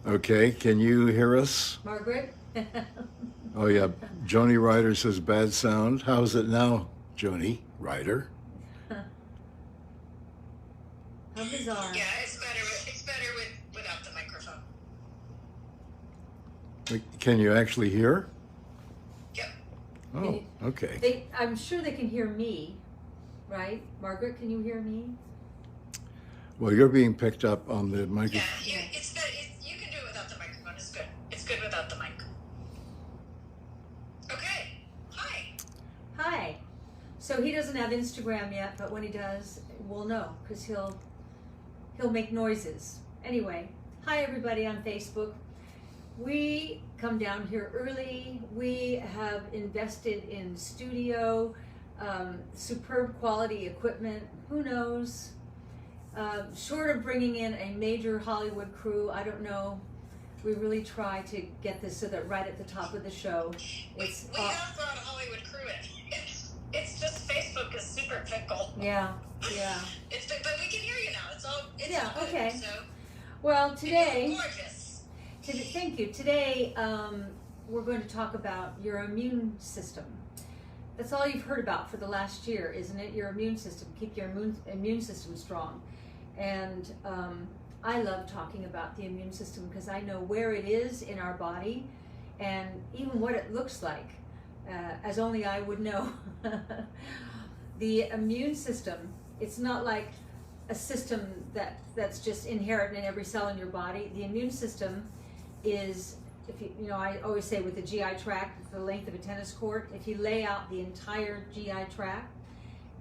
Okay, can you hear us? Margaret? Oh yeah, Joni Ryder says bad sound. How is it now, Joni Ryder? How bizarre. Yeah, it's better without the microphone. Can you actually hear? Yep. Oh, okay. I'm sure they can hear me, right? Margaret, can you hear me? Well, you're being picked up on the Yeah, microphone. it's good. You can do it without the microphone. It's good. It's good without the mic. Okay. Hi. Hi. So he doesn't have Instagram yet, but when he does, we'll know because he'll make noises. Anyway, hi everybody on Facebook. We come down here early. We have invested in studio, superb quality equipment. Who knows? Short of bringing in a major Hollywood crew, I don't know. We really try to get this so that right at the top of the show, We it's have brought a Hollywood crew in. It's just Facebook is super fickle. yeah. But we can hear you now. It's all good, Okay. So Well, today, gorgeous. thank you. Today, we're going to talk about your immune system. That's all you've heard about for the last year, isn't it? Your immune system. Keep your immune system strong. And I love talking about the immune system because I know where it is in our body and even what it looks like, as only I would know. The immune system, it's not like a system that's just inherent in every cell in your body. The immune system is, if you know, I always say with the GI tract, the length of a tennis court, if you lay out the entire GI tract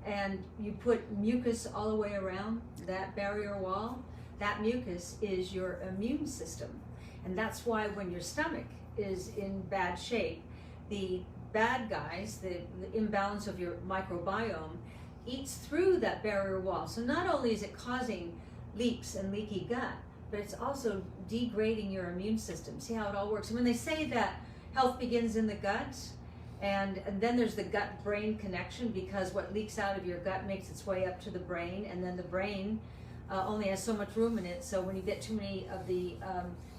and you put mucus all the way around that barrier wall, that mucus is your immune system. And that's why when your stomach is in bad shape, the bad guys, the imbalance of your microbiome, eats through that barrier wall. So not only is it causing leaks and leaky gut, but it's also degrading your immune system. See how it all works? And when they say that health begins in the gut, and then there's the gut-brain connection, because what leaks out of your gut makes its way up to the brain, and then the brain only has so much room in it. So when you get too many of the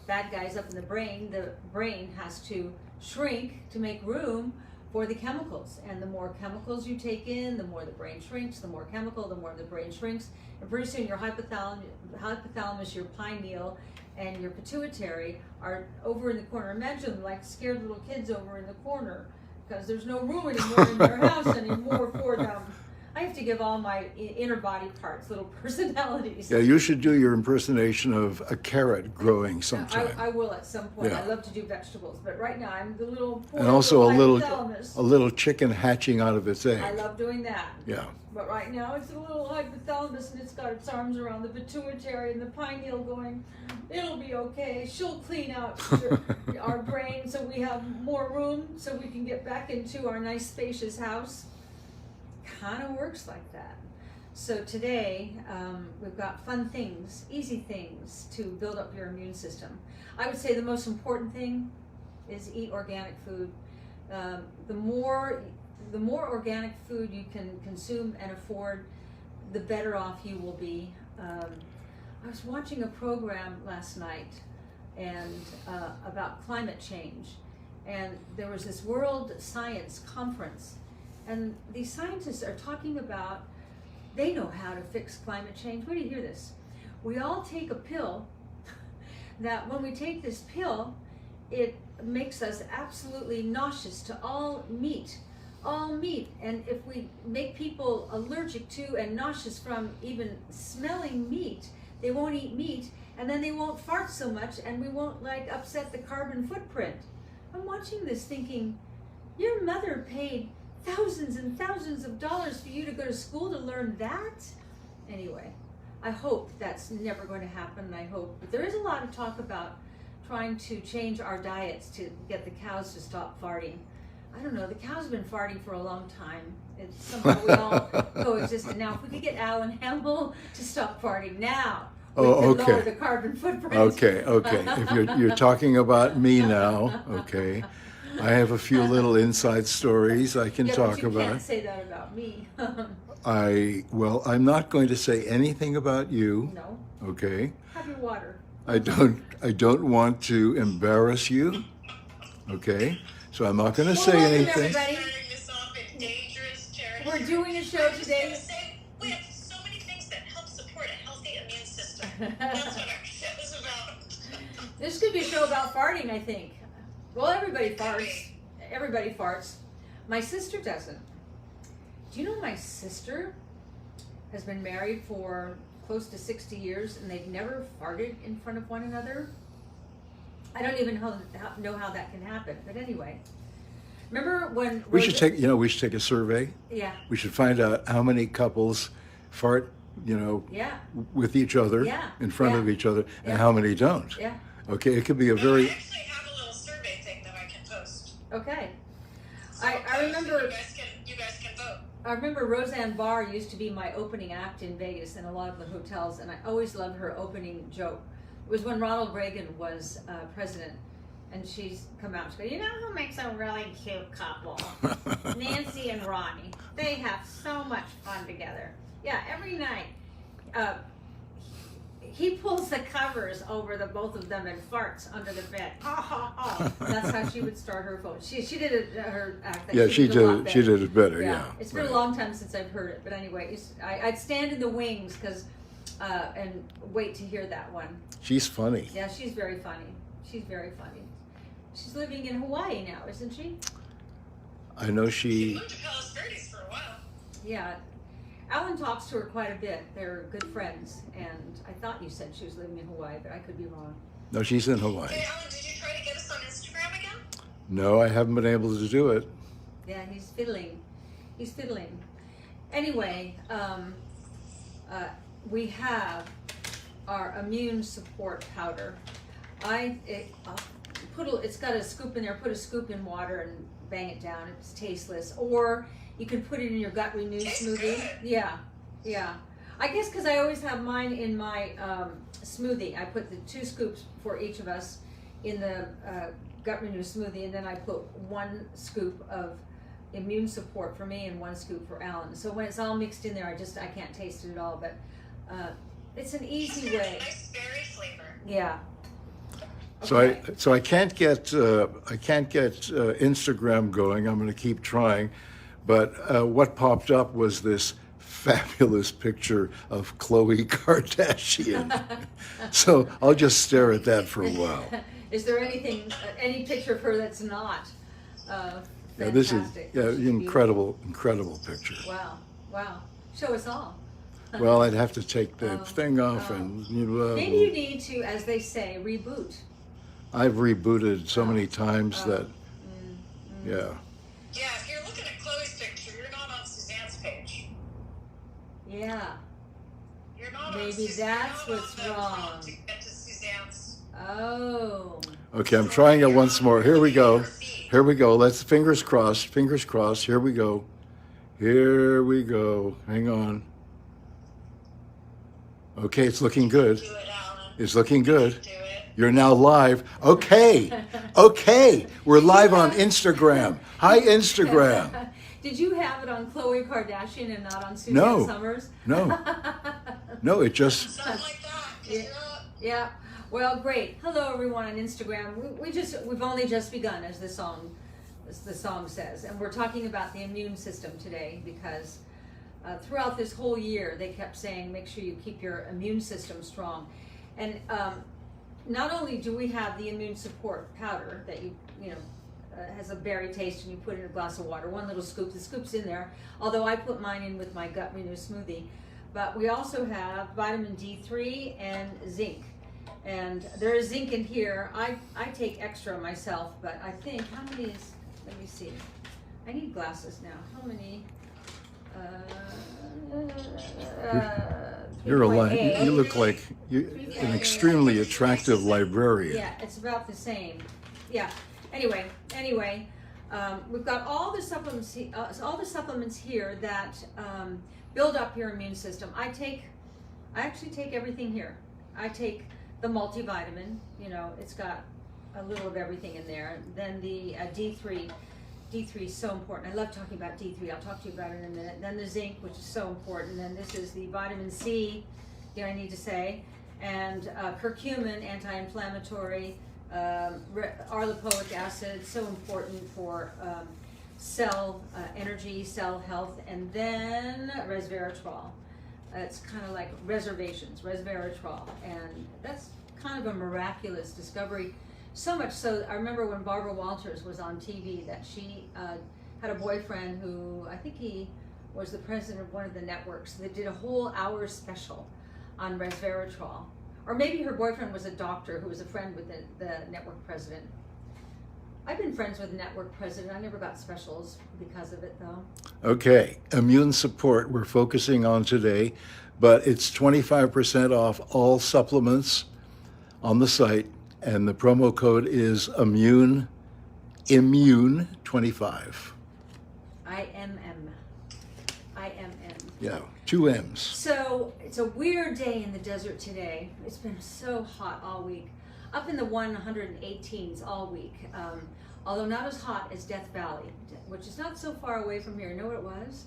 bad guys up in the brain has to shrink to make room for the chemicals. And the more chemicals you take in, the more the brain shrinks. The more chemical, the more the brain shrinks. And pretty soon your hypothalamus, your pineal, and your pituitary are over in the corner. Imagine them like scared little kids over in the corner because there's no room anymore in their house anymore for them. I have to give all my inner body parts little personalities. Yeah, you should do your impersonation of a carrot growing sometime. I will at some point. Yeah. I love to do vegetables, but right now I'm the little poor And also a hypothalamus. little chicken hatching out of its egg. I love doing that. Yeah. But right now it's a little hypothalamus and it's got its arms around the pituitary and the pineal going, it'll be okay. She'll clean out our brain so we have more room so we can get back into our nice spacious house. Kind of works like that. So today we've got fun things, easy things to build up your immune system. I would say the most important thing is eat organic food. The more organic food you can consume and afford, the better off you will be. I was watching a program last night and about climate change, and there was this World Science Conference, and these scientists are talking about they know how to fix climate change. Where do you hear this? We all take a pill that when we take this pill, it makes us absolutely nauseous to all meat. And if we make people allergic to and nauseous from even smelling meat, they won't eat meat, and then they won't fart so much, and we won't like upset the carbon footprint. I'm watching this thinking, your mother paid thousands and thousands of dollars for you to go to school to learn that? Anyway, I hope that's never going to happen. But there is a lot of talk about trying to change our diets to get the cows to stop farting. I don't know, the cows have been farting for a long time. It's somehow we all coexist. And now if we could get Alan Hamble to stop farting now, we could lower the carbon footprint. Okay. If you're talking about me now, okay. I have a few little inside stories I can talk but you about. Can't say that about me. I'm not going to say anything about you. No. Okay. Have your water. I don't want to embarrass you. Okay, so I'm not going to say welcome, anything. everybody. Starting this off in dangerous territory. We're doing a show I'm just today. gonna say, we have so many things that help support a healthy immune system. That's what our show is about. This could be a show about farting, I think. Well, everybody farts. Everybody farts. My sister doesn't. Do you know my sister has been married for close to 60 years and they've never farted in front of one another? I don't even know how that can happen. But anyway, remember when We should take a survey. Yeah. We should find out how many couples fart, Yeah. with each other, Yeah. in front Yeah. of each other, Yeah. and how many don't. Yeah. Okay, it could be a I very. actually have a little survey thing that I can post. Okay. So I remember. you guys can vote. I remember Roseanne Barr used to be my opening act in Vegas in a lot of the hotels, and I always loved her opening joke. It was when Ronald Reagan was president, and she's come out and she goes, "You know who makes a really cute couple? Nancy and Ronnie. They have so much fun together. Yeah, every night. He pulls the covers over the both of them and farts under the bed. Oh. That's how she would start her phone. She did it her act. Yeah, she a did lot it. She better. did it better. Yeah. It's been right. a long time since I've heard it, but anyway, I'd stand in the wings and wait to hear that one. She's funny. Yeah, she's very funny. She's very funny. She's living in Hawaii now, isn't she? I know She she. moved to Palos Verdes for a while. Yeah. Alan talks to her quite a bit. They're good friends, and I thought you said she was living in Hawaii, but I could be wrong. No, she's in Hawaii. Hey, Alan, did you try to get us on Instagram again? No, I haven't been able to do it. Yeah, he's fiddling. He's fiddling. Anyway, we have our immune support powder. It's got a scoop in there. Put a scoop in water and bang it down. It's tasteless. Or you can put it in your gut renew Tastes smoothie. good. Yeah. I guess because I always have mine in my smoothie. I put the 2 scoops for each of us in the gut renew smoothie, and then I put 1 scoop of immune support for me and 1 scoop for Alan. So when it's all mixed in there, I can't taste it at all. But it's an easy It's got a way. nice berry flavor. Yeah. So I can't get Instagram going. I'm going to keep trying, but what popped up was this fabulous picture of Khloe Kardashian. So I'll just stare at that for a while. Is there any picture of her that's not Yeah, this is fantastic? incredible picture. Wow. Show us all. Well, I'd have to take the Oh, thing off, oh. and Maybe you need to, as they say, reboot. I've rebooted so many times Oh. that, yeah. Yeah, if you're looking at Chloe's picture, you're not on Suzanne's page. Yeah. You're not Maybe on Suzanne, that's you're not what's on the wrong. prompt to get to Suzanne's. Oh. Okay, I'm trying it once more. Here we go. Her feed. Here we go. Let's fingers crossed. Fingers crossed. Here we go. Here we go. Hang on. Okay, it's looking good. Do it, Alan. It's looking good. Do it. You're now live. Okay. Okay. We're live on Instagram. Hi, Instagram. Did you have it on Khloe Kardashian and not on Suzanne No. Summers? No. No, it just. Something like that. 'Cause Yeah. you're up. Yeah. Well, great. Hello, everyone on Instagram. We've only just begun, as the song says, and we're talking about the immune system today because throughout this whole year they kept saying, make sure you keep your immune system strong, and not only do we have the immune support powder that has a berry taste and you put in a glass of water, 1 little scoop. The scoop's in there. Although I put mine in with my gut renew smoothie, but we also have vitamin D3 and zinc. And there is zinc in here. I take extra myself, but I think, how many is, let me see. I need glasses now. How many? You're a li- 3.8. You look like an extremely attractive librarian. Yeah, it's about the same. Yeah. Anyway, we've got all the supplements here that build up your immune system. I actually take everything here. I take the multivitamin. It's got a little of everything in there. Then the D3. D3 is so important. I love talking about D3. I'll talk to you about it in a minute. Then the zinc, which is so important. Then this is the vitamin C, I need to say. And curcumin, anti-inflammatory, arlipoic acid, so important for cell energy, cell health, and then resveratrol. It's kind of like resveratrol, and that's kind of a miraculous discovery. So much so, I remember when Barbara Walters was on TV that she had a boyfriend who, I think he was the president of one of the networks, that did a whole hour special on resveratrol. Or maybe her boyfriend was a doctor who was a friend with the network president. I've been friends with the network president. I never got specials because of it, though. Okay, immune support we're focusing on today, but it's 25% off all supplements on the site, and the promo code is immune25. IMM. Yeah, 2 M's. So it's a weird day in the desert today. It's been so hot all week. Up in the 118s all week. Although not as hot as Death Valley, which is not so far away from here. You know what it was?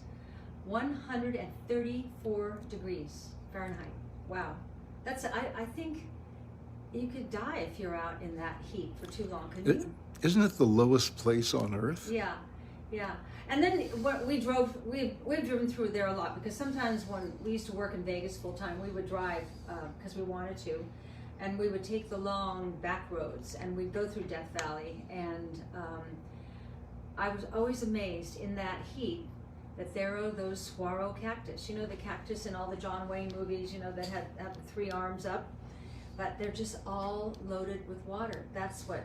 134 degrees Fahrenheit. Wow. That's, I think you could die if you're out in that heat for too long, couldn't you? Isn't it the lowest place on earth? Yeah, yeah. And then we've driven through there a lot, because sometimes when we used to work in Vegas full time, we would drive because we wanted to, and we would take the long back roads, and we'd go through Death Valley, and I was always amazed in that heat that there are those saguaro cactus. You know, the cactus in all the John Wayne movies, you know, that have the 3 arms up, but they're just all loaded with water. That's what,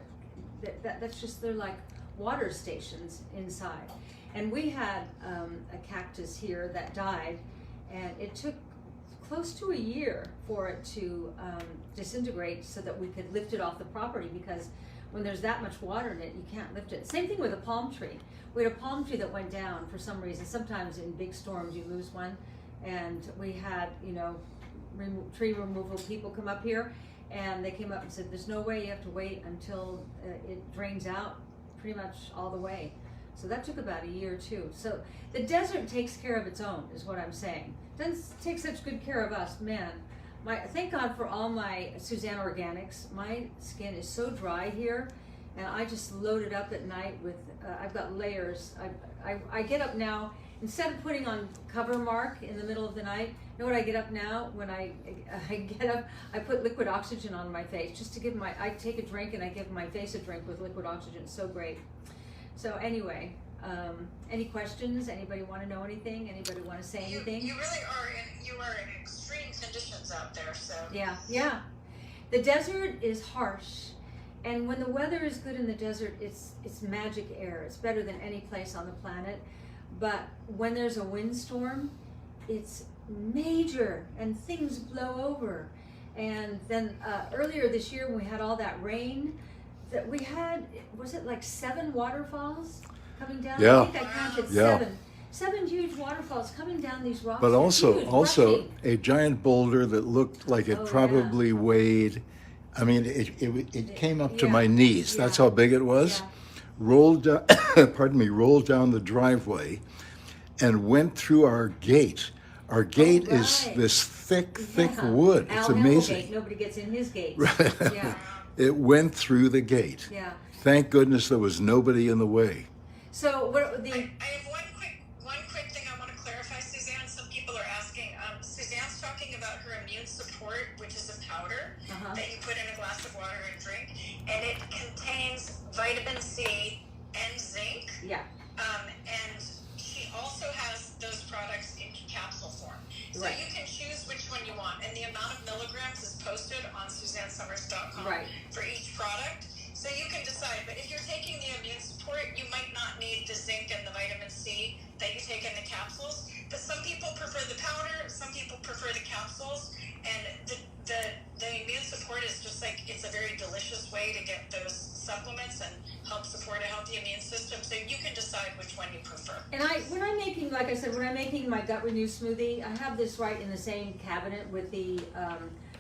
that's just, they're like water stations inside. And we had a cactus here that died, and it took close to a year for it to disintegrate so that we could lift it off the property, because when there's that much water in it, you can't lift it. Same thing with a palm tree. We had a palm tree that went down for some reason. Sometimes in big storms you lose one, and we had, you know, tree removal people come up here, and they came up and said, there's no way, you have to wait until it drains out pretty much all the way. So that took about a year too. So the desert takes care of its own, is what I'm saying. Doesn't take such good care of us, man. Thank God for all my Suzanne Organics. My skin is so dry here, and I just load it up at night with, I've got layers. I get up now, instead of putting on cover mark in the middle of the night, you know what I get up now? When I get up, I put liquid oxygen on my face, just to give I take a drink and I give my face a drink with liquid oxygen. It's so great. So anyway, any questions? Anybody want to know anything? Anybody want to say anything? You really are in extreme conditions out there, so. Yeah, yeah. The desert is harsh, and when the weather is good in the desert, it's magic air. It's better than any place on the planet. But when there's a windstorm, it's major, and things blow over. And then earlier this year, when we had all that rain, that we had, was it like 7 waterfalls coming down? Yeah. I think I counted Yeah. 7 huge waterfalls coming down these rocks. But They're also huge, rushing. a giant boulder that looked like it Oh, probably weighed, I mean, it came up to Yeah. my knees. That's Yeah. how big it was. Yeah. Rolled down, rolled down the driveway and went through our gate. Our gate is right. this thick Yeah. wood. Al It's Hemel amazing. Gate. Nobody gets in his gate. Right. Yeah, It went through the gate. yeah. Thank goodness there was nobody in the way. So what the? I have one quick thing I want to clarify, Suzanne. Some people are asking. Suzanne's talking about her immune support, which is a powder that you put in a glass of water and drink, and it contains vitamin C and zinc. Yeah. And she also has those products in capsule form. So Right. you can choose which one you want, and the amount of milligrams is posted on SuzanneSummers.com Right. for each product. So you can decide, but if you're taking the immune support, you might not need the zinc and the vitamin C that you take in the capsules. But some people prefer the powder, some people prefer the capsules, and the immune support is just like, it's a very delicious way to get those supplements and help support a healthy immune system. So you can decide which one you prefer. And when I'm making, like I said, when I'm making my Gut Renew smoothie, I have this right in the same cabinet with the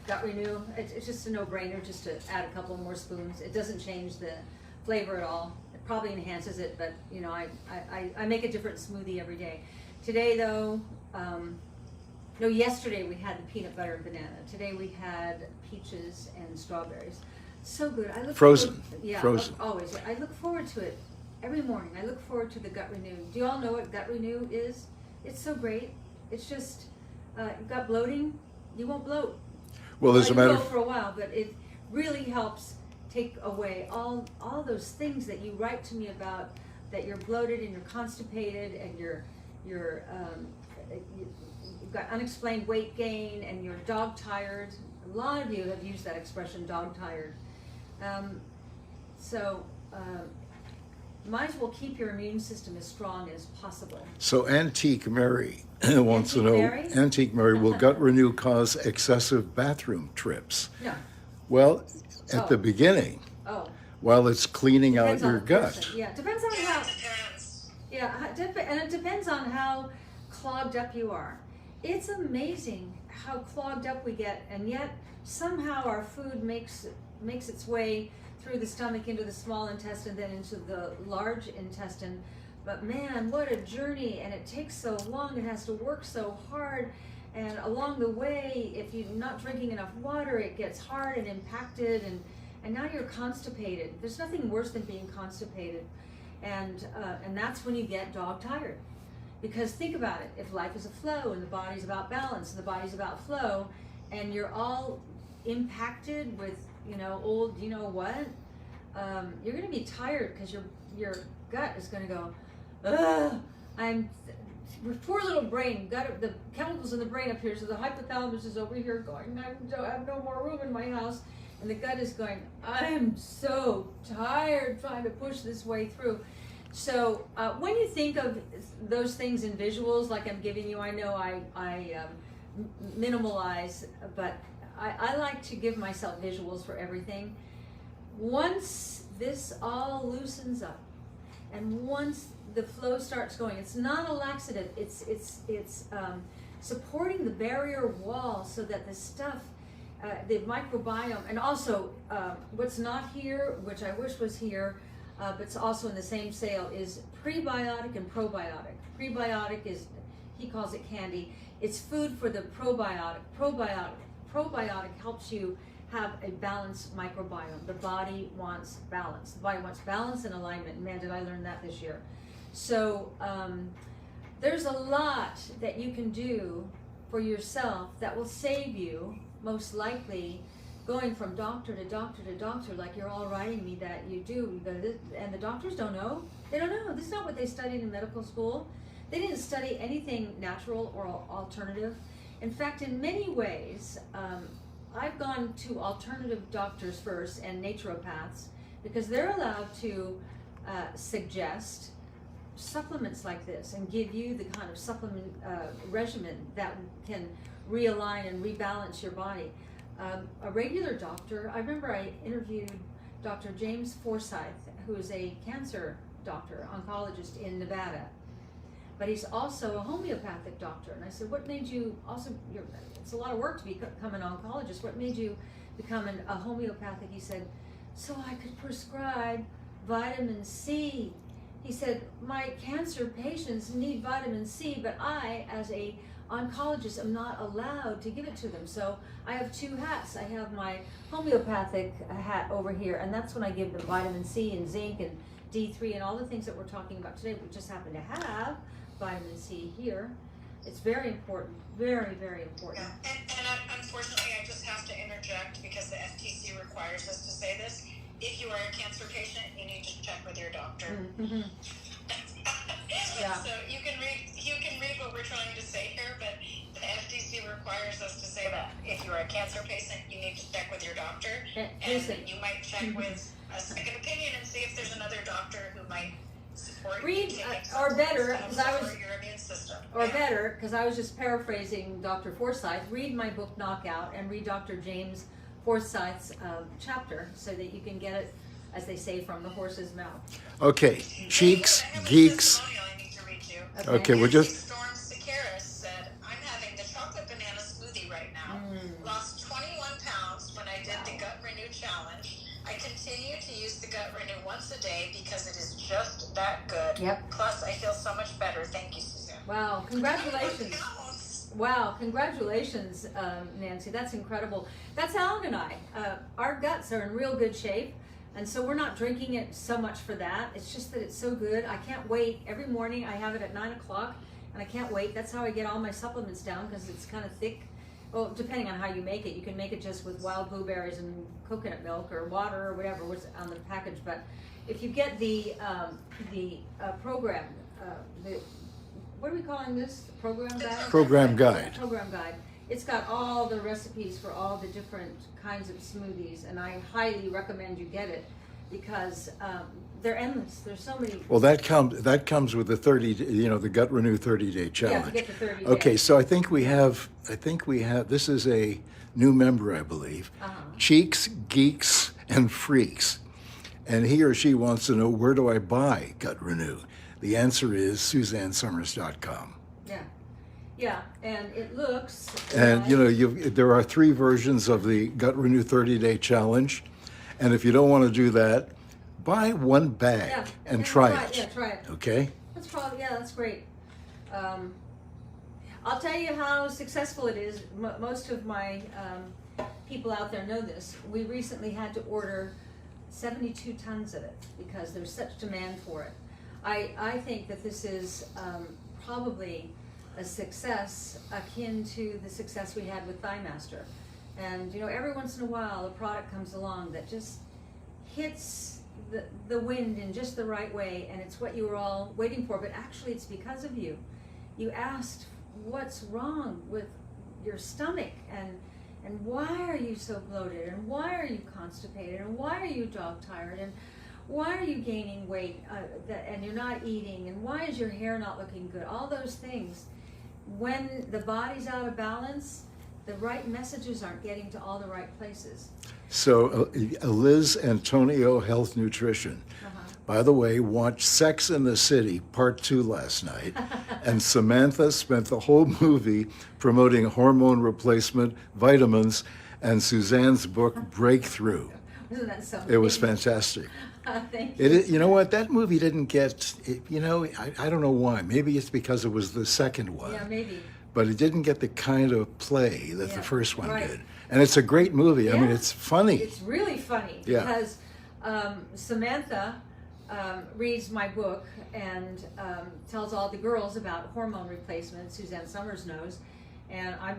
Gut Renew. It's just a no-brainer just to add a couple more spoons. It doesn't change the flavor at all. It probably enhances it, but you know, I make a different smoothie every day. Today though, No, yesterday we had the peanut butter and banana. Today we had peaches and strawberries. So good. I look Frozen. Forward, yeah, Frozen. always. I look forward to it every morning. I look forward to the Gut Renew. Do you all know what Gut Renew is? It's so great. It's just you've got bloating. You won't bloat. Well, as a You matter will of for a while, but it really helps take away all those things that you write to me about, that you're bloated and you're constipated and you've got unexplained weight gain and you're dog tired. A lot of you have used that expression, dog tired. Might as well keep your immune system as strong as possible. So Antique Mary wants to know, Mary? Antique Mary, will Gut Renew cause excessive bathroom trips? No. Well, at Oh. the beginning, Oh. while it's cleaning out Depends on your the gut. person. Yeah, depends on Yeah, how. it depends. Yeah, and it depends on how clogged up you are. It's amazing how clogged up we get, and yet somehow our food makes its way through the stomach into the small intestine, then into the large intestine. But man, what a journey, and it takes so long. It has to work so hard, and along the way, if you're not drinking enough water, it gets hard and impacted, and now you're constipated. There's nothing worse than being constipated, and that's when you get dog tired. Because think about it, if life is a flow and the body's about balance and the body's about flow, and you're all impacted with, old, what, you're going to be tired because your gut is going to go, ugh, poor little brain, the chemicals in the brain up here, so the hypothalamus is over here going, I have no more room in my house, and the gut is going, I'm so tired trying to push this way through. So when you think of those things in visuals, like I'm giving you, I know I minimalize, but I like to give myself visuals for everything. Once this all loosens up, and once the flow starts going, it's not a laxative, it's supporting the barrier wall so that the stuff, the microbiome, and also what's not here, which I wish was here, but it's also in the same sale, is prebiotic and probiotic. Prebiotic is, he calls it candy. It's food for the probiotic. Probiotic helps you have a balanced microbiome. The body wants balance. The body wants balance and alignment. Man, did I learn that this year. So there's a lot that you can do for yourself that will save you, most likely, going from doctor to doctor to doctor, like you're all writing me that you do, and the doctors don't know. They don't know. This is not what they studied in medical school. They didn't study anything natural or alternative. In fact, in many ways, I've gone to alternative doctors first and naturopaths because they're allowed to suggest supplements like this and give you the kind of supplement regimen that can realign and rebalance your body. A regular doctor, I remember I interviewed Dr. James Forsyth, who is a cancer doctor, oncologist in Nevada, but he's also a homeopathic doctor. And I said, what made you also, it's a lot of work to become an oncologist, what made you become a homeopathic? He said, so I could prescribe vitamin C. He said, my cancer patients need vitamin C, but I, as a oncologist, am not allowed to give it to them. So I have two hats. I have my homeopathic hat over here, and that's when I give them vitamin C and zinc and D3 and all the things that we're talking about today. We just happen to have vitamin C here. It's very important, very, very important. Yeah. And unfortunately, I just have to interject because the FTC requires us to say this. If you are a cancer patient, you need to check with your doctor. Mm-hmm. Yeah. So you can read what we're trying to say here, but the FTC requires us to say that if you are a cancer patient, you need to check with your doctor, and you might check with a second opinion and see if there's another doctor who might support you or better, because I was your immune system. better, because I was just paraphrasing Dr. Forsyth. Read my book Knockout and read Dr. James Forsyth's chapter so that you can get it, as they say, from the horse's mouth. Okay, cheeks, geeks. I need to read you. Okay, we're just. Storm Sakaris said, I'm having the chocolate banana smoothie right now. Lost 21 pounds when I did the Gut Renew challenge. I continue to use the Gut Renew once a day because it is just that good. Yep. Plus, I feel so much better. Thank you, Suzanne. Wow, congratulations. Wow, congratulations, Nancy. That's incredible. That's Alan and I. Our guts are in real good shape, and so we're not drinking it so much for that. It's just that it's so good. I can't wait. Every morning I have it at 9 o'clock, and I can't wait. That's how I get all my supplements down, because it's kind of thick. Well, depending on how you make it. You can make it just with wild blueberries and coconut milk or water or whatever was on the package. But if you get the program, what are we calling this? The program guide? Program guide. Program guide. It's got all the recipes for all the different kinds of smoothies, and I highly recommend you get it, because they're endless. There's so many. Well, that comes with the 30, the Gut Renew 30-day challenge. Yeah, to get the 30 days. Okay, so I think we have. This is a new member, I believe. Cheeks, Geeks, and Freaks, and he or she wants to know, where do I buy Gut Renew? The answer is SuzanneSummers.com. Yeah, yeah, and it looks. And like, there are 3 versions of the Gut Renew 30-day challenge, and if you don't want to do that, buy 1 bag and try it. Yeah, try it. Okay. That's great. I'll tell you how successful it is. Most of my people out there know this. We recently had to order 72 tons of it because there's such demand for it. I think that this is probably a success akin to the success we had with ThighMaster. And every once in a while a product comes along that just hits the wind in just the right way, and it's what you were all waiting for, but actually it's because of you. You asked, what's wrong with your stomach, and why are you so bloated, and why are you constipated, and why are you dog tired, and why are you gaining weight and you're not eating, and why is your hair not looking good? All those things. When the body's out of balance, the right messages aren't getting to all the right places. So Liz Antonio Health Nutrition. By the way, watched Sex and the City Part 2 last night, and Samantha spent the whole movie promoting hormone replacement, vitamins, and Suzanne's book Breakthrough. Isn't that something? It was fantastic. Thank you. You know what? That movie didn't get, I don't know why. Maybe it's because it was the second one. Yeah, maybe. But it didn't get the kind of play that the Yeah, first one right. did. And it's a great movie. I mean, Yeah. it's funny. It's really funny Yeah. because Samantha reads my book and tells all the girls about hormone replacement. Suzanne Summers knows, and I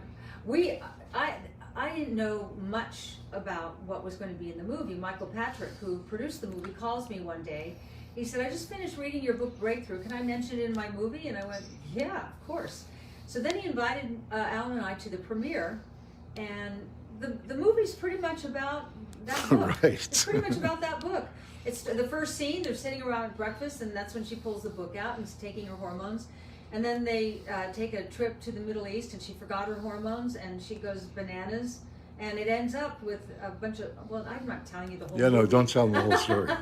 didn't know much about what was going to be in the movie. Michael Patrick, who produced the movie, calls me one day. He said, "I just finished reading your book Breakthrough. Can I mention it in my movie?" And I went, "Yeah, of course." So then he invited Alan and I to the premiere, and the movie's pretty much about that book. Right. It's pretty much about that book. It's the first scene. They're sitting around at breakfast, and that's when she pulls the book out and is taking her hormones. And then they take a trip to the Middle East, and she forgot her hormones, and she goes bananas. And it ends up with a bunch of, well, I'm not telling you the whole Yeah, no, movie. don't tell them the whole story. Yeah.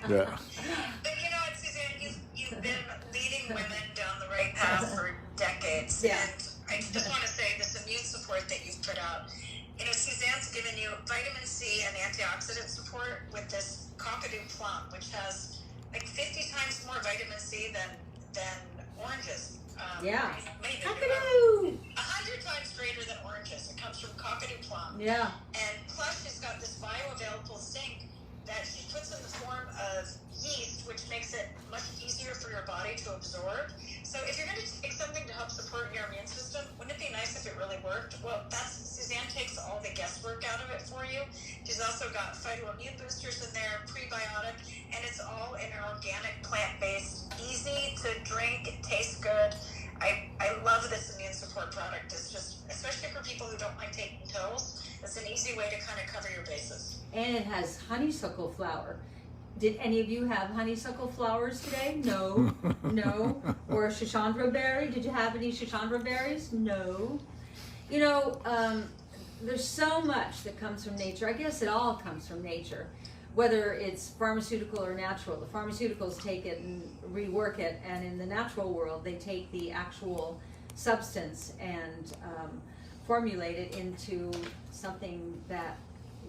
But you know what, Suzanne, you've been leading women down the right path for decades. Yeah. And I just want to say this immune support that you've put out, Suzanne's given you vitamin C and antioxidant support with this cockadoo plum, which has like 50 times more vitamin C than oranges. Yeah. Maybe Cockadoo! 100 times greater than oranges. It comes from cockadoo plum. Yeah. And plus she's got this bioavailable zinc that she puts in the form of yeast, which makes it much easier for your body to absorb. So if you're going to take something to help support your immune system, wouldn't it be nice if it really worked? Well, Suzanne takes all the guesswork out of it for you. She's also got phytoimmune boosters in there, prebiotic, and it's all in an organic, plant-based, easy to drink, it tastes good. I love this immune support product. It's just, especially for people who don't like taking pills, it's an easy way to kind of cover your bases. And it has honeysuckle flower. Did any of you have honeysuckle flowers today? No. No. Or Shashandra berry? Did you have any Shashandra berries? No. There's so much that comes from nature. I guess it all comes from nature, whether it's pharmaceutical or natural. The pharmaceuticals take it and rework it, and in the natural world, they take the actual substance and formulate it into something that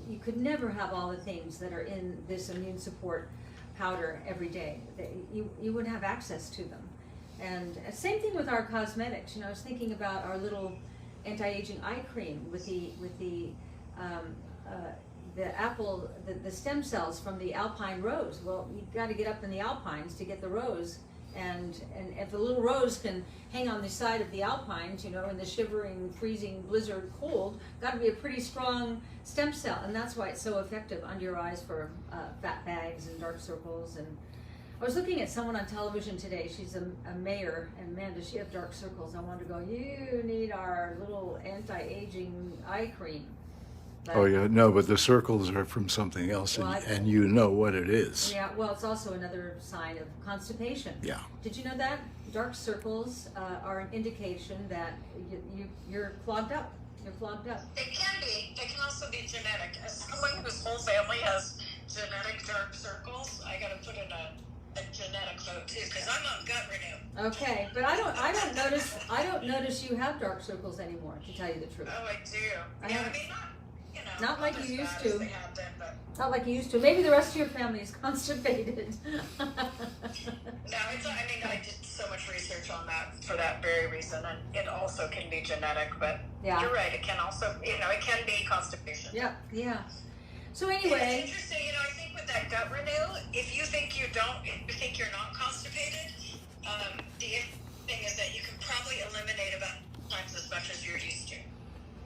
you could never have all the things that are in this immune support powder every day. You wouldn't have access to them. And same thing with our cosmetics. You know, I was thinking about our little anti-aging eye cream with the stem cells from the alpine rose. Well, you've got to get up in the alpines to get the rose, and if the little rose can hang on the side of the alpines, you know, in the shivering, freezing, blizzard cold, got to be a pretty strong stem cell, and that's why it's so effective under your eyes for fat bags and dark circles. And I was looking at someone on television today. She's a mayor, and man, does she have dark circles. I wanted to go, you need our little anti-aging eye cream. But, Oh yeah, no, but the circles are from something else, Well, and you know what it is. yeah, well, it's also another sign of constipation. Yeah. Did you know that? Dark circles are an indication that you're clogged up. You're clogged up. It can be. It can also be genetic. As someone whose whole family has genetic dark circles, I got to put in a genetic vote too, because I'm on gut renew. Okay, but I don't notice you have dark circles anymore, to tell you the truth. Oh, I do. I Yeah, haven't- I mean, Not like as you used bad to. as they have been, but Not like you used to. Maybe the rest of your family is constipated. no, it's. I mean, I did so much research on that for that very reason, and it also can be genetic. But Yeah. you're right. It can also, it can be constipation. Yeah, yeah. So It's anyway, interesting, I think with that gut renew, if you think you're not constipated, the thing is that you can probably eliminate about times as much as you're used to.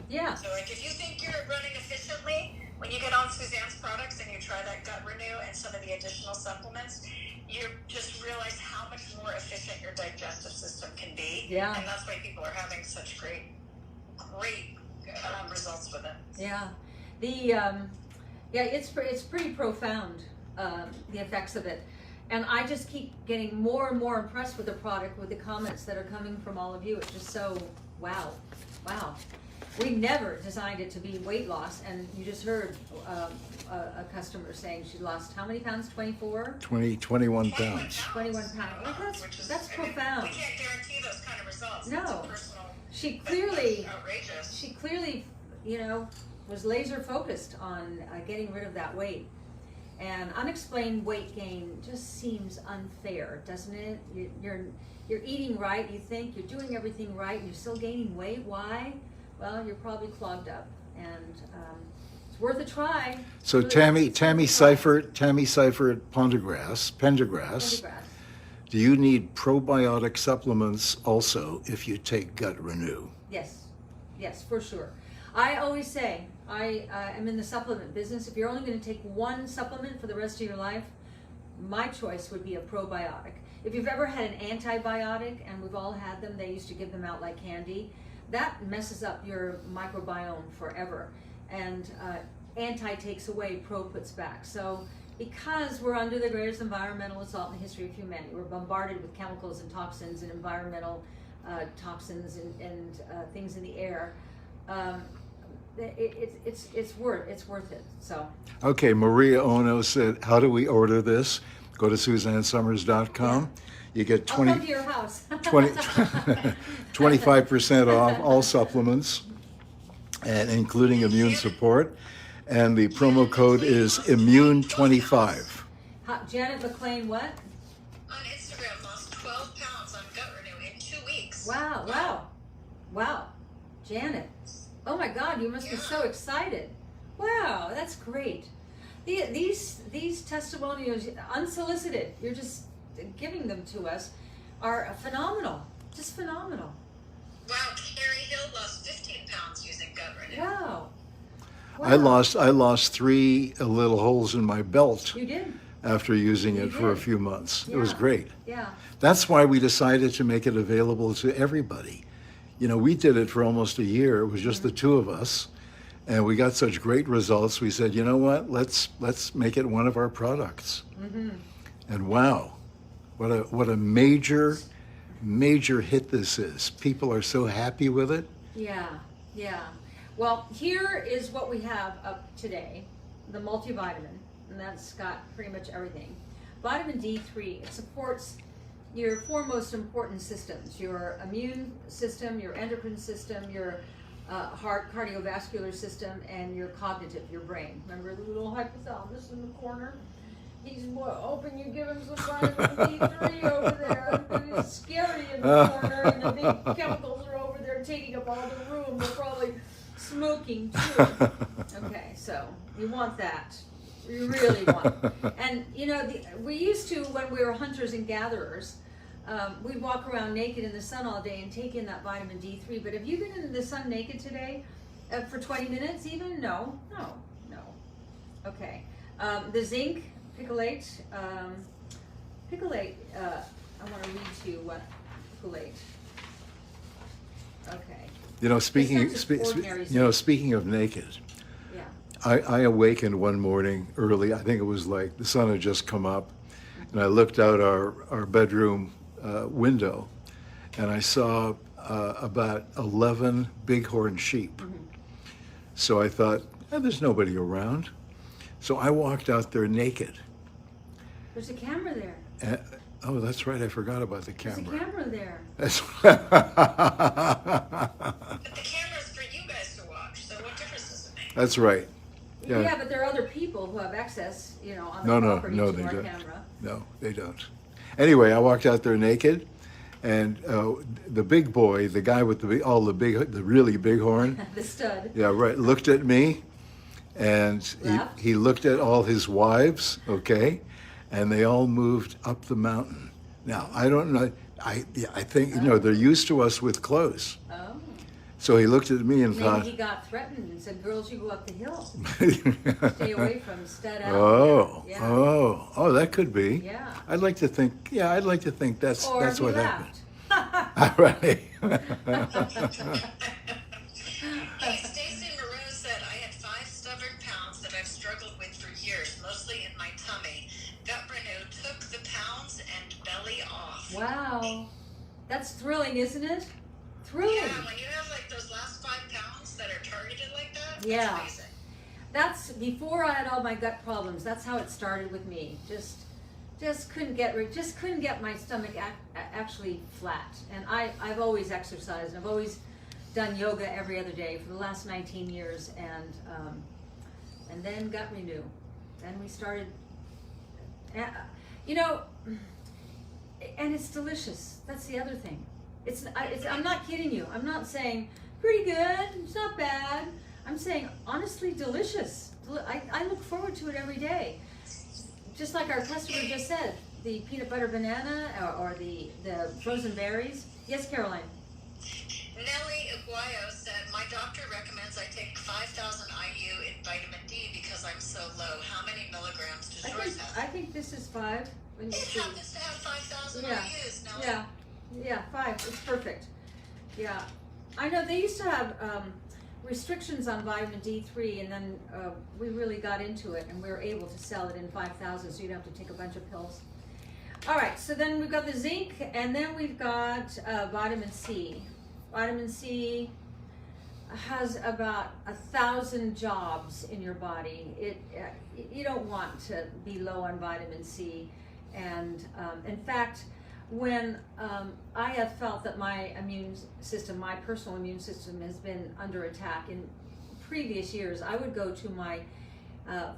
yeah, So like if you think you're running efficiently, when you get on Suzanne's products and you try that gut renew and some of the additional supplements, you just realize how much more efficient your digestive system can be. Yeah. And that's why people are having such great results with it. yeah. It's pretty profound, the effects of it. And I just keep getting more and more impressed with the product, with the comments that are coming from all of you. It's just so, wow. We never designed it to be weight loss, and you just heard a customer saying she lost how many pounds? 24? 21 pounds. 21 pounds. Like, that's profound. We can't guarantee those kind of results. No. It's a personal, She but clearly, that's outrageous. she clearly, you know, was laser focused on getting rid of that weight. And unexplained weight gain just seems unfair, doesn't it? You're eating right, you think you're doing everything right, and you're still gaining weight. Why? Well, you're probably clogged up, and it's worth a try. So Really, Tammy Seifert at Pendergrass. Do you need probiotic supplements also if you take gut renew? Yes, for sure. I always say, I am in the supplement business. If you're only going to take one supplement for the rest of your life, my choice would be a probiotic. If you've ever had an antibiotic, and we've all had them, they used to give them out like candy, that messes up your microbiome forever. And anti takes away, pro puts back. So because we're under the greatest environmental assault in the history of humanity, we're bombarded with chemicals and toxins and environmental toxins and things in the air, it's worth it. So Okay, Maria Ono said, how do we order this? Go to SuzanneSummers.com. Yeah. You get I'll come to your house. 25% off all supplements, and including immune support. And the promo code is Immune25. Janet McLean, what? On Instagram, lost 12 pounds on gut renew in 2 weeks. Wow. Janet. Oh my God, you must be so excited. Wow, that's great. These testimonials, unsolicited, you're just giving them to us, are phenomenal. Just phenomenal. Wow, Carrie Hill lost 15 pounds using gut renew. Wow. I lost 3 little holes in my belt You did? after using You it for a did. few months. It was Yeah. great. Yeah. That's why we decided to make it available to everybody. You know, we did it for almost a year. It was just the two of us, and we got such great results. We said, you know what? Let's make it one of our products. Mm-hmm. And wow, what a major hit this is. People are so happy with it. Yeah. Well, here is what we have up today, the multivitamin, and that's got pretty much everything. Vitamin D3, it supports your 4 most important systems: your immune system, your endocrine system, your heart cardiovascular system, and your cognitive, your brain. Remember the little hypothalamus in the corner? he's hoping you give him some vitamin D3 over there. And it's scary in the corner, and the big chemicals are over there taking up all the room. They're probably smoking too. Okay, so you want that. You really want. And you know, we used to, when we were hunters and gatherers, we'd walk around naked in the sun all day and take in that vitamin D3. But have you been in the sun naked today for 20 minutes even? No. Okay. The zinc picolate. Picolate. I want to read to you what picolate. Okay. You know, speaking of naked, Yeah. I awakened one morning early. I think it was like the sun had just come up, and I looked out our bedroom window, and I saw about 11 bighorn sheep. Mm-hmm. So I thought, there's nobody around. So I walked out there naked. There's a camera there. Oh, that's right. I forgot about the There's camera. a camera there. That's But the camera's for you guys to watch, so what difference does it make? That's right. Yeah, but there are other people who have access, on the No, property no, to they our don't. camera. No, they don't. Anyway, I walked out there naked, and the big boy, the guy with the really big horn, The stud. yeah, right, looked at me, and Laughed? he looked at all his wives, okay, and they all moved up the mountain. Now, I don't know, I think, they're used to us with clothes. Oh. So he looked at me and Maybe thought, he got threatened and said, "Girls, you go up the hill. Stay away from stud out." Oh, Yeah. oh, that could be. Yeah. I'd like to think that's Or that's he what laughed. happened. Right. Hey, Stacy Moreau said, I had 5 stubborn pounds that I've struggled with for years, mostly in my tummy. Gut Renew took the pounds and belly off. Wow. That's thrilling, isn't it? Thrilling. Yeah, when you have like those last 5 pounds that are targeted like that, Yeah. it's amazing. That's before I had all my gut problems. That's how it started with me. Just couldn't get my stomach actually flat. And I've always exercised. I've always done yoga every other day for the last 19 years, and then Gut Renew. Then we started, and it's delicious. That's the other thing. I'm not kidding you. I'm not saying pretty good. It's not bad. I'm saying honestly delicious. I look forward to it every day. Just like our customer just said, the peanut butter banana or the frozen berries. Yes, Caroline. Nellie Aguayo said, my doctor recommends I take 5,000 IU in vitamin D because I'm so low. How many milligrams does yours have? I think this is 5. When you It see. happens to have 5,000 Yeah. IUs, Nellie. Yeah, 5. It's perfect. Yeah, I know they used to have restrictions on vitamin D3, and then we really got into it, and we were able to sell it in 5,000, so you don't have to take a bunch of pills. All right, so then we've got the zinc, and then we've got vitamin C. Vitamin C has about 1,000 jobs in your body. You don't want to be low on vitamin C, and in fact, when I have felt that my immune system, my personal immune system, has been under attack in previous years, I would go to my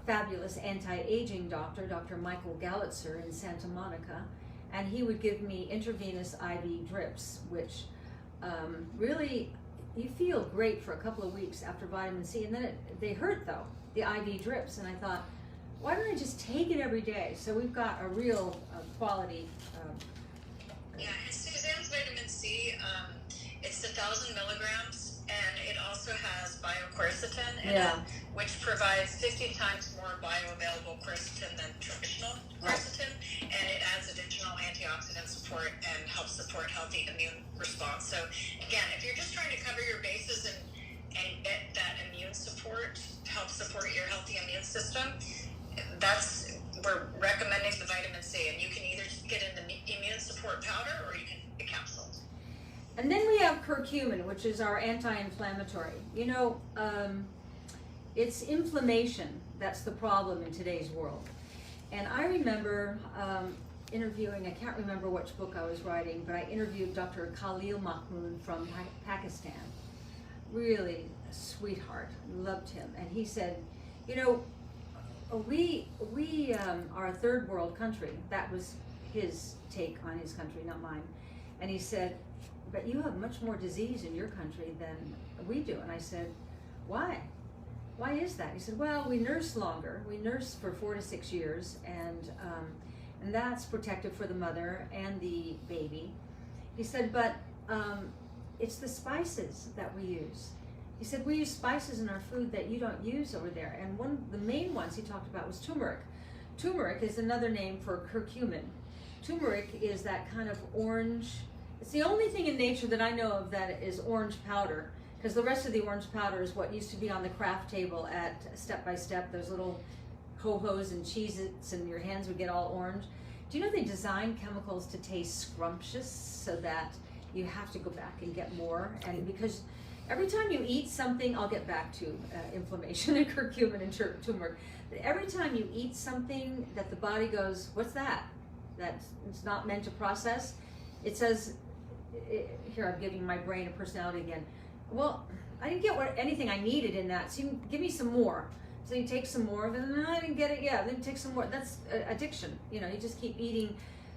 fabulous anti-aging doctor, Dr. Michael Gallitzer in Santa Monica, and he would give me intravenous IV drips, which really, you feel great for a couple of weeks after vitamin C, and then they hurt though, the IV drips, and I thought, why don't I just take it every day? So we've got a real quality. Yeah, and Suzanne's vitamin C, it's 1,000 milligrams, and it also has bioquercetin in it, which provides 50 times more bioavailable quercetin than traditional quercetin, and it adds additional antioxidant support and helps support healthy immune response. So again, if you're just trying to cover your bases and get that immune support, help support your healthy immune system, we're recommending the vitamin C, and you can either get in the immune support powder or you can get capsules. And then we have curcumin, which is our anti-inflammatory. It's inflammation that's the problem in today's world. And I remember interviewing, I can't remember which book I was writing, but I interviewed Dr. Khalil Mahmood from Pakistan. Really a sweetheart, loved him. And he said, We are a third world country. That was his take on his country, not mine. And he said, but you have much more disease in your country than we do. And I said, why? Why is that? He said, well, we nurse longer. We nurse for 4 to 6 years, and that's protective for the mother and the baby. He said, but it's the spices that we use. He said, we use spices in our food that you don't use over there. And one of the main ones he talked about was turmeric. Turmeric is another name for curcumin. Turmeric is that kind of orange. It's the only thing in nature that I know of that is orange powder, because the rest of the orange powder is what used to be on the craft table at Step by Step, those little ho-hos and Cheez-Its, and your hands would get all orange. Do you know they design chemicals to taste scrumptious so that you have to go back and get more? And because every time you eat something, I'll get back to inflammation and curcumin and turmeric. But every time you eat something that the body goes, what's that? That it's not meant to process. It says, here I'm giving my brain a personality again. Well, I didn't get anything I needed in that, so you can give me some more. So you take some more of it, and then I didn't get it, yeah, then take some more. That's addiction. You know, you just keep eating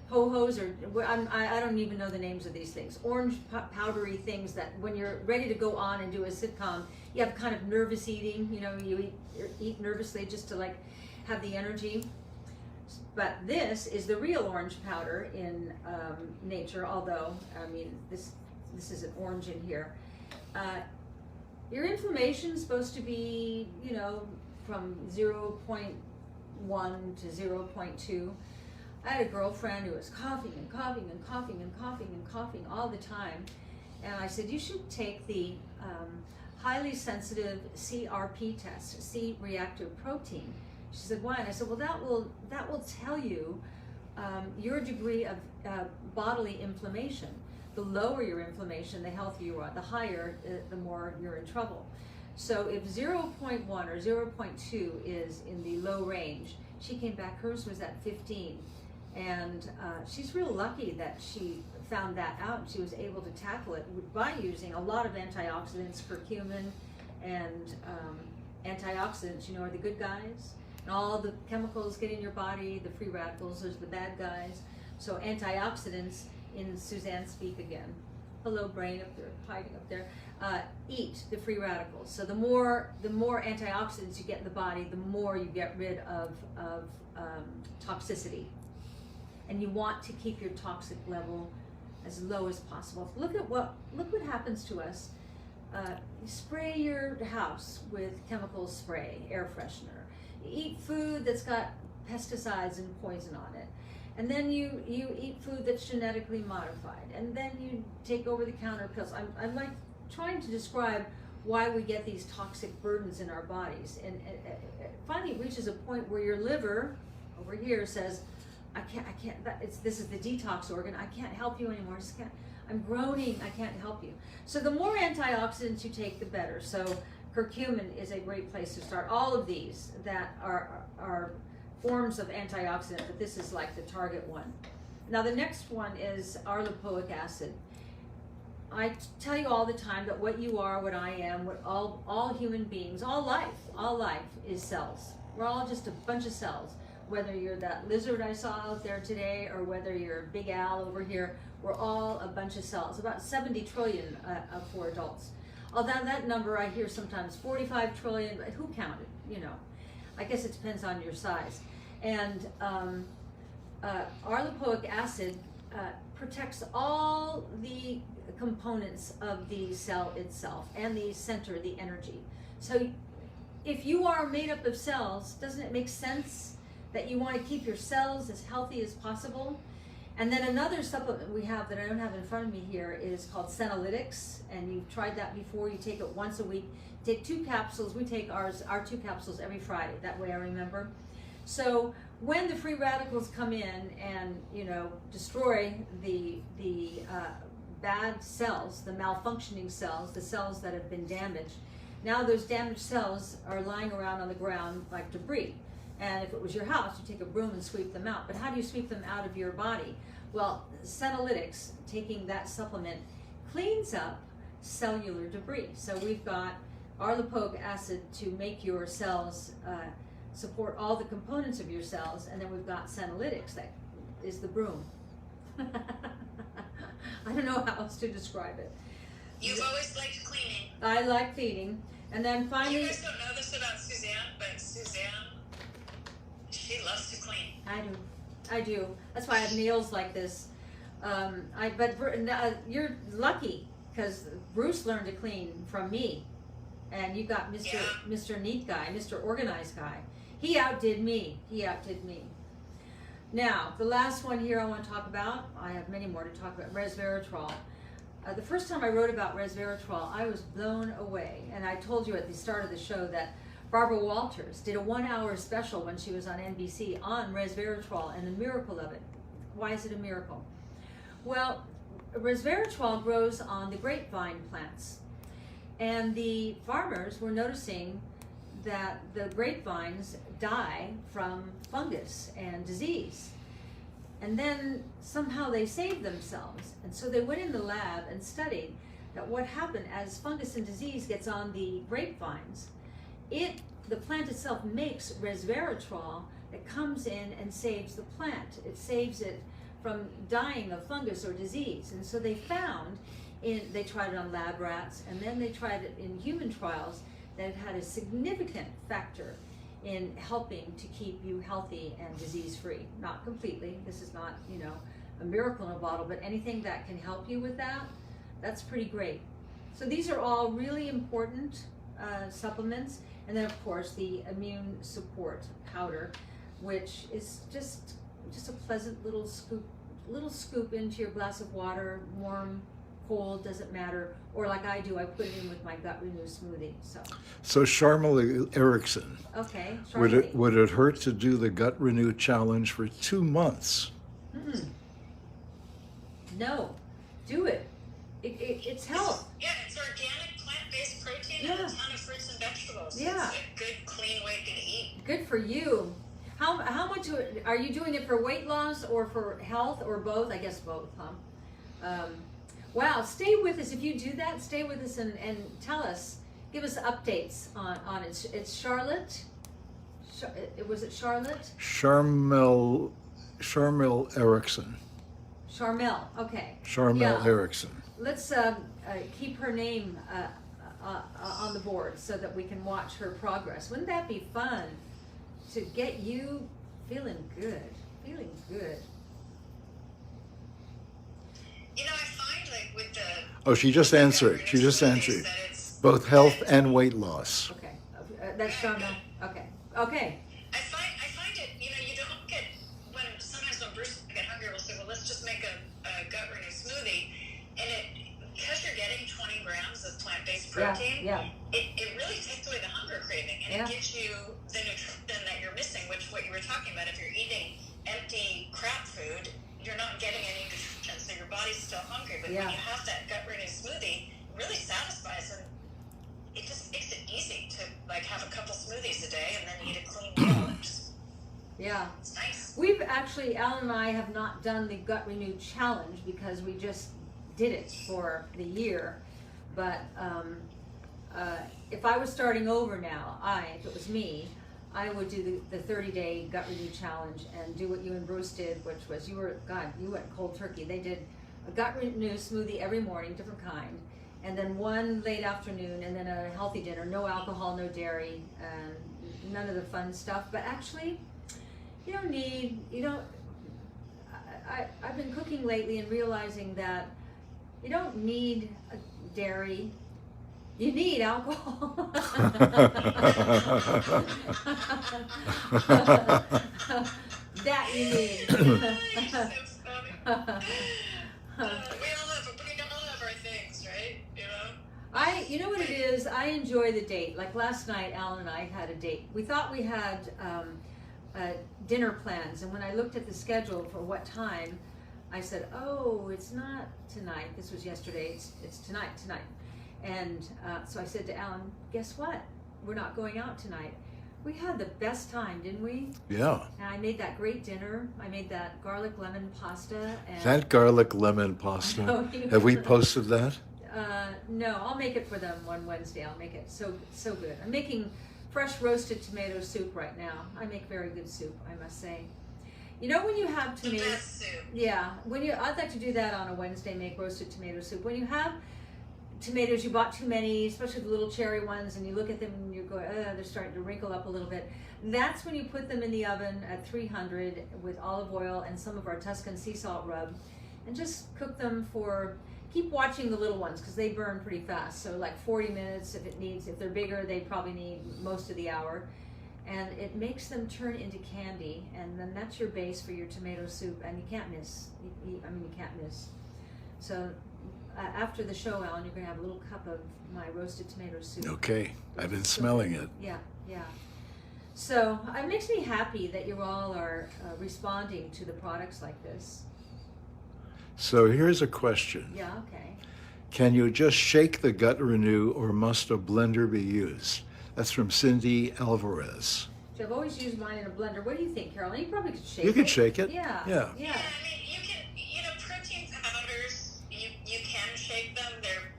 ho-hos, or I don't even know the names of these things. Orange powdery things that when you're ready to go on and do a sitcom, you have kind of nervous eating, you know, you eat nervously just to like have the energy. But this is the real orange powder in nature, although, I mean, this isn't orange in here. Your inflammation is supposed to be, you know, from 0.1 to 0.2. I had a girlfriend who was coughing and coughing and coughing and coughing and coughing all the time. And I said, you should take the highly sensitive CRP test, C-reactive protein. She said, why? And I said, well, that will tell you your degree of bodily inflammation. The lower your inflammation, the healthier you are. The higher, the more you're in trouble. So if 0.1 or 0.2 is in the low range, she came back, hers was at 15. And she's real lucky that she found that out, and she was able to tackle it by using a lot of antioxidants, curcumin, and antioxidants, you know, are the good guys. And all the chemicals get in your body, the free radicals, those are the bad guys. So antioxidants, in Suzanne speak again, hello brain up there, hiding up there, eat the free radicals. So the more antioxidants you get in the body, the more you get rid of toxicity. And you want to keep your toxic level as low as possible. Look what happens to us. You spray your house with chemical spray, air freshener. You eat food that's got pesticides and poison on it. And then you eat food that's genetically modified. And then you take over-the-counter pills. I'm like trying to describe why we get these toxic burdens in our bodies. And finally it reaches a point where your liver over here says, I can't, this is the detox organ, I can't help you anymore, I'm groaning, I can't help you. So the more antioxidants you take, the better. So curcumin is a great place to start. All of these that are forms of antioxidant, but this is like the target one. Now the next one is l-lipoic acid. I tell you all the time that what you are, what I am, what all human beings, all life is cells. We're all just a bunch of cells. Whether you're that lizard I saw out there today, or whether you're a big owl over here, we're all a bunch of cells, about 70 trillion for adults. Although that number I hear sometimes 45 trillion, but who counted, you know? I guess it depends on your size. And l-lipoic acid protects all the components of the cell itself and the center, the energy. So if you are made up of cells, doesn't it make sense that you want to keep your cells as healthy as possible? And then another supplement we have that I don't have in front of me here is called senolytics, and you've tried that before. You take it once a week. Take 2 capsules. We take our 2 capsules every Friday. That way I remember. So when the free radicals come in and, you know, destroy the bad cells, the malfunctioning cells, the cells that have been damaged, now those damaged cells are lying around on the ground like debris. And if it was your house, you take a broom and sweep them out. But how do you sweep them out of your body? Well, senolytics, taking that supplement, cleans up cellular debris. So we've got l-lipoic acid to make your cells support all the components of your cells, and then we've got senolytics, that is the broom. I don't know how else to describe it. You've always liked cleaning. I like cleaning. And then finally... You guys don't know this about Suzanne, but Suzanne, she loves to clean. I do. That's why I have nails like this. You're lucky, because Bruce learned to clean from me. And you got Mr. Neat Guy, Mr. Organized Guy. He outdid me. Now, the last one here I want to talk about, I have many more to talk about, resveratrol. The first time I wrote about resveratrol, I was blown away. And I told you at the start of the show that Barbara Walters did a 1-hour special when she was on NBC on resveratrol and the miracle of it. Why is it a miracle? Well, resveratrol grows on the grapevine plants. And the farmers were noticing that the grapevines die from fungus and disease. And then somehow they saved themselves. And so they went in the lab and studied that what happened as fungus and disease gets on the grapevines, the plant itself makes resveratrol that comes in and saves the plant. It saves it from dying of fungus or disease. And so they found, they tried it on lab rats, and then they tried it in human trials, that it had a significant factor in helping to keep you healthy and disease-free. Not completely, this is not, a miracle in a bottle, but anything that can help you with that, that's pretty great. So these are all really important supplements. And then of course the immune support powder, which is just a pleasant little scoop into your glass of water, warm, cold, doesn't matter. Or like I do, I put it in with my Gut Renew smoothie. So Sharmila Erickson, Okay, would it hurt to do the Gut Renew challenge for 2 months? No, do it. It's health. Yeah, it's organic, plant-based protein and a ton of fruits and vegetables. Yeah. It's a good, clean way to eat. Good for you. How much are you doing it for weight loss or for health or both? I guess both, huh? Wow, stay with us. If you do that, stay with us and tell us, give us updates on it. It's Charlotte. Was it Charlotte? Charmel Erickson. Charmel, okay. Charmel Erickson. Let's keep her name on the board so that we can watch her progress. Wouldn't that be fun to get you feeling good? I find with the... Oh, she just answered. Both health and weight loss. Okay, that's Charmel. Okay. I find it, you don't get, sometimes when Bruce get hungry, we'll say, well, let's just make a Gut Renew smoothie. And because you're getting 20 grams of plant-based protein, it really takes away the hunger craving. And it gives you the nutrition that you're missing, which what you were talking about, if you're eating empty crap food, you're not getting any nutrition, so your body's still hungry. But when you have that Gut Renew smoothie, it really satisfies, and it just makes it easy to have a couple smoothies a day and then eat a clean meal. It's nice. We've actually, Alan and I have not done the Gut Renew challenge because we just did it for the year. But if I was starting over now, if it was me, I would do the 30-day Gut Renew challenge and do what you and Bruce did, which was you went cold turkey. They did a Gut Renew smoothie every morning, different kind, and then one late afternoon, and then a healthy dinner, no alcohol, no dairy, and none of the fun stuff. But actually, I've been cooking lately and realizing that you don't need dairy. You need alcohol. That you need. You're so funny. We all have our things, right? You know what it is? I enjoy the date. Like last night, Alan and I had a date. We thought we had dinner plans, and when I looked at the schedule for what time, I said, "Oh, it's not tonight. This was yesterday. It's tonight." And so I said to Alan, "Guess what? We're not going out tonight." We had the best time, didn't we? Yeah. And I made that great dinner. I made that garlic lemon pasta. And That garlic lemon pasta. Have we posted that? No, I'll make it for them one Wednesday. I'll make it so good. I'm making fresh roasted tomato soup right now. I make very good soup, I must say. You know when you have The tomatoes, best soup. yeah, I'd like to do that on a Wednesday, make roasted tomato soup. When you have tomatoes, you bought too many, especially the little cherry ones, and you look at them and you go, they're starting to wrinkle up a little bit. That's when you put them in the oven at 300 with olive oil and some of our Tuscan sea salt rub, and just cook them for, keep watching the little ones because they burn pretty fast. So like 40 minutes if they're bigger, they probably need most of the hour. And it makes them turn into candy, and then that's your base for your tomato soup, and you can't miss. You can't miss. So after the show, Alan, you're going to have a little cup of my roasted tomato soup. Okay, I've been smelling it. Yeah. So it makes me happy that you all are responding to the products like this. So here's a question. Yeah, okay. Can you just shake the Gut Renew, or must a blender be used? That's from Cindy Alvarez. So I've always used mine in a blender. What do you think, Carolyn? You probably could shake it. You can shake it. Yeah. Yeah, I mean, you can, protein powders, you can shake them. They're,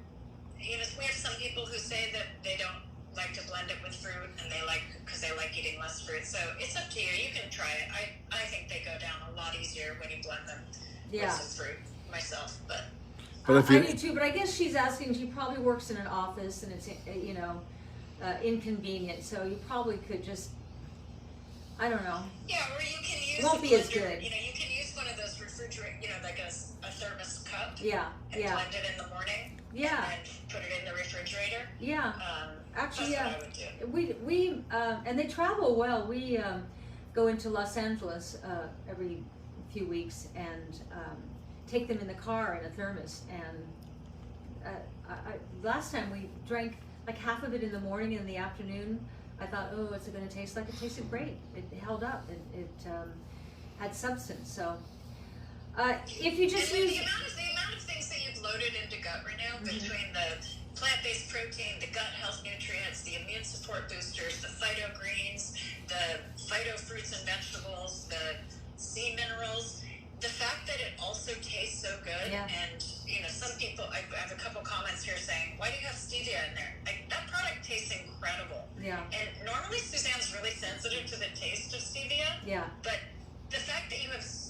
we have some people who say that they don't like to blend it with fruit, and because they like eating less fruit. So it's up to you. You can try it. I think they go down a lot easier when you blend them with some fruit myself, but if you, I do too, but I guess she's asking, she probably works in an office and it's, inconvenient, so you probably could just, I don't know. Yeah, or you can use Won't a be as blender, good. you can use one of those refrigerator, like a thermos cup. Yeah, and yeah. blend it in the morning. Yeah. And then put it in the refrigerator. Yeah. Actually, that's yeah. what I would do. We and they travel well. We go into Los Angeles every few weeks and take them in the car in a thermos. And last time we drank like half of it in the morning and in the afternoon. I thought, oh, what's it going to taste like? It tasted great. It held up. It had substance. So if you just and use the amount of things that you've loaded into Gut Renew, between the plant-based protein, the gut health nutrients, the immune support boosters, the phyto greens, the phyto fruits and vegetables, the C minerals, the fact that it also tastes so good, and some people, I have a couple comments here saying, why do you have stevia in there? Like, that product tastes incredible. Yeah. And normally Suzanne's really sensitive to the taste of stevia. Yeah. But the fact that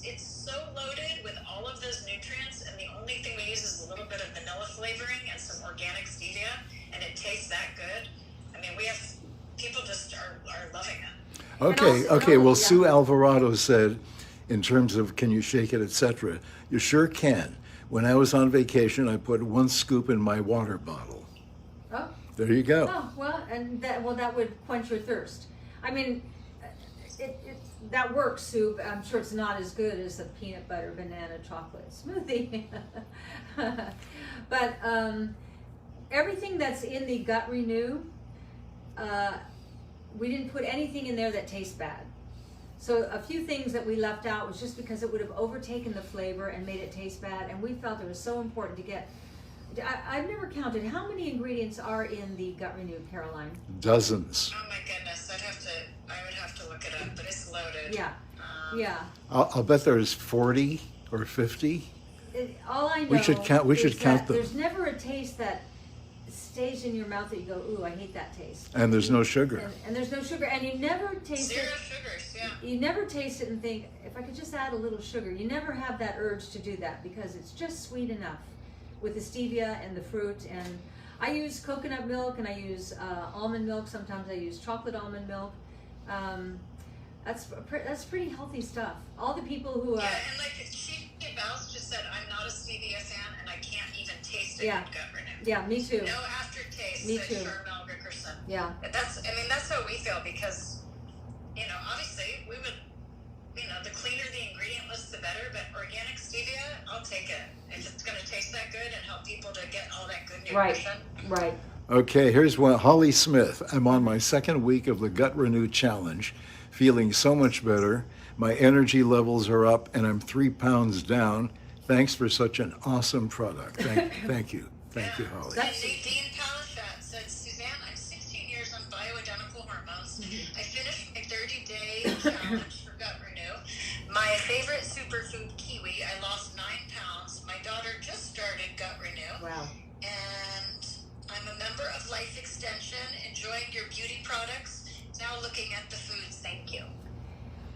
it's so loaded with all of those nutrients, and the only thing we use is a little bit of vanilla flavoring and some organic stevia, and it tastes that good. I mean, we have people just are loving it. Okay. Well, Sue Alvarado said, in terms of can you shake it, etc., you sure can. When I was on vacation, I put 1 scoop in my water bottle. Oh. There you go. Oh, well, that would quench your thirst. I mean, that works, soup. I'm sure it's not as good as the peanut butter banana chocolate smoothie. But everything that's in the Gut Renew, we didn't put anything in there that tastes bad. So a few things that we left out was just because it would have overtaken the flavor and made it taste bad, and we felt it was so important to get. I've never counted how many ingredients are in the Gut Renew, Caroline. Dozens. Oh my goodness, I would have to look it up, but it's loaded. Yeah, yeah. I'll bet there's 40 or 50. All I know We should count them. There's never a taste that stays in your mouth that you go, ooh, I hate that taste. And there's no sugar. And there's no sugar, and you never taste Zero it. sugars, yeah. You never taste it and think, if I could just add a little sugar. You never have that urge to do that because it's just sweet enough with the stevia and the fruit. And I use coconut milk, and I use almond milk. Sometimes I use chocolate almond milk. That's pretty healthy stuff. All the people who are... Yeah, and like Bouse just said, I'm not a stevia fan, and I can't even taste it in Gut Renew. Yeah, me too. No aftertaste, Me said too. Charmel Rickerson. Yeah. That's how we feel, because, obviously we would, the cleaner the ingredient list, the better, but organic stevia, I'll take it. If it's going to taste that good and help people to get all that good nutrition. Right. Okay, here's one. Holly Smith. I'm on my 2nd week of the Gut Renew Challenge, feeling so much better. My energy levels are up, and I'm 3 pounds down. Thanks for such an awesome product. Thank you. Thank you, Holly. And Nadine Palashat said, Suzanne, I'm 16 years on bioidentical hormones. I finished my 30-day challenge for Gut Renew. My favorite superfood, kiwi, I lost 9 pounds. My daughter just started Gut Renew. Wow. And I'm a member of Life Extension, enjoying your beauty products. looking at the foods. Thank you.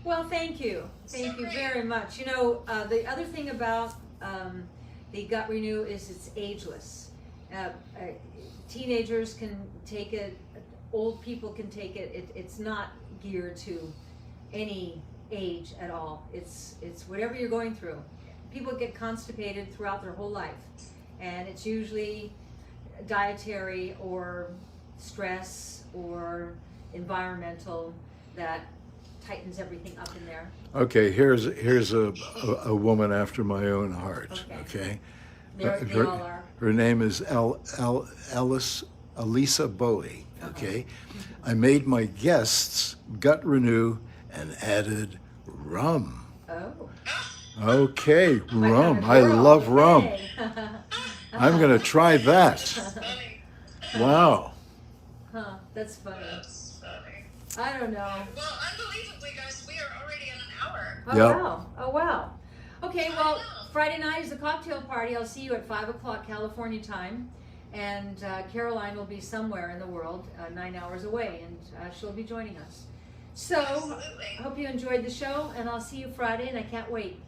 Well, thank you. Thank So you great. very much. You know, the other thing about the Gut Renew is it's ageless. Teenagers can take it, old people can take it. It's not geared to any age at all. It's whatever you're going through. People get constipated throughout their whole life, and it's usually dietary or stress or environmental that tightens everything up in there. Okay, here's a woman after my own heart. Okay, They all are. her name is Elisa Bowie. Okay, I made my guests Gut Renew and added rum. Oh. Okay, My rum. kind of I girl. love rum. Okay. I'm gonna try that. Funny. Wow. Huh, that's funny. That's funny. I don't know. Well, unbelievably, guys, we are already in an hour. Oh Yep. wow. Oh wow. Okay, I well, know. Friday night is the cocktail party. I'll see you at 5 o'clock California time. And Caroline will be somewhere in the world, 9 hours away, and she'll be joining us. So, Absolutely. I hope you enjoyed the show, and I'll see you Friday, and I can't wait.